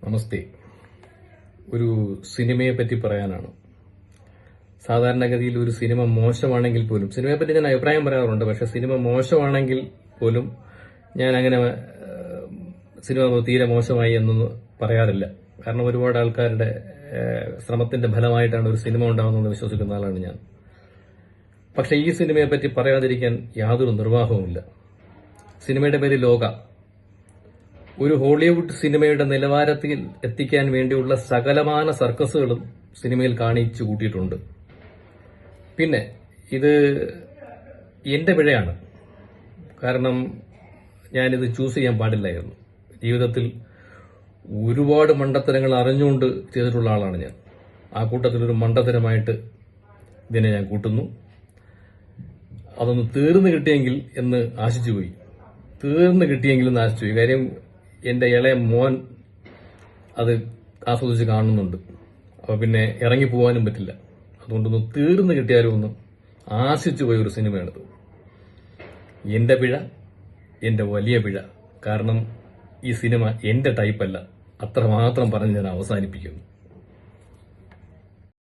നമസ്തേ. ഒരു സിനിമയെ പറ്റി പറയാനാണ്. സാധാരണഗതിയിൽ ഒരു സിനിമ മോശമാണെങ്കിൽ പോലും, സിനിമയെ പറ്റി ഞാൻ അഭിപ്രായം പറയാറുണ്ട്, പക്ഷെ സിനിമ മോശമാണെങ്കിൽ പോലും ഞാൻ അങ്ങനെ സിനിമ തീരെ മോശമായി എന്നൊന്നും പറയാറില്ല. കാരണം ഒരുപാട് ആൾക്കാരുടെ ശ്രമത്തിന്റെ ഫലമായിട്ടാണ് ഒരു സിനിമ ഉണ്ടാകുന്നതെന്ന് വിശ്വസിക്കുന്ന ആളാണ് ഞാൻ. പക്ഷെ ഈ സിനിമയെ പറ്റി പറയാതിരിക്കാൻ യാതൊരു നിർവാഹവുമില്ല. സിനിമയുടെ പേര് ലോക. ഒരു ഹോളിവുഡ് സിനിമയുടെ നിലവാരത്തിൽ എത്തിക്കാൻ വേണ്ടിയുള്ള സകലമാന സർക്കസുകളും സിനിമയിൽ കാണിച്ചു കൂട്ടിയിട്ടുണ്ട്. പിന്നെ ഇത് എന്റെ പിഴയാണ്. കാരണം ഞാനിത് ചൂസ് ചെയ്യാൻ പാടില്ലായിരുന്നു. ജീവിതത്തിൽ ഒരുപാട് മണ്ടത്തരങ്ങൾ അറിഞ്ഞുകൊണ്ട് ചെയ്തിട്ടുള്ള ആളാണ് ഞാൻ. ആ കൂട്ടത്തിലൊരു മണ്ടത്തരമായിട്ട് ഇതിനെ ഞാൻ കൂട്ടുന്നു. അതൊന്ന് തീർന്നു കിട്ടിയെങ്കിൽ എന്ന് ആശിച്ചുപോയി. തീർന്നു കിട്ടിയെങ്കിലും ആശിച്ചുപോയി. കാര്യം എന്റെ ഇളയ മോൻ അത് ആസ്വദിച്ച് കാണുന്നുണ്ട്. അപ്പൊ പിന്നെ ഇറങ്ങി പോകാനും പറ്റില്ല. അതുകൊണ്ടൊന്ന് തീർന്നു കിട്ടിയാലും ഒന്ന് ആശിച്ചു പോയ ഒരു സിനിമയാണിത്. എന്റെ പിഴ, എന്റെ വലിയ പിഴ. കാരണം ഈ സിനിമ എന്റെ ടൈപ്പല്ല. അത്രമാത്രം പറഞ്ഞ് ഞാൻ അവസാനിപ്പിക്കുന്നു.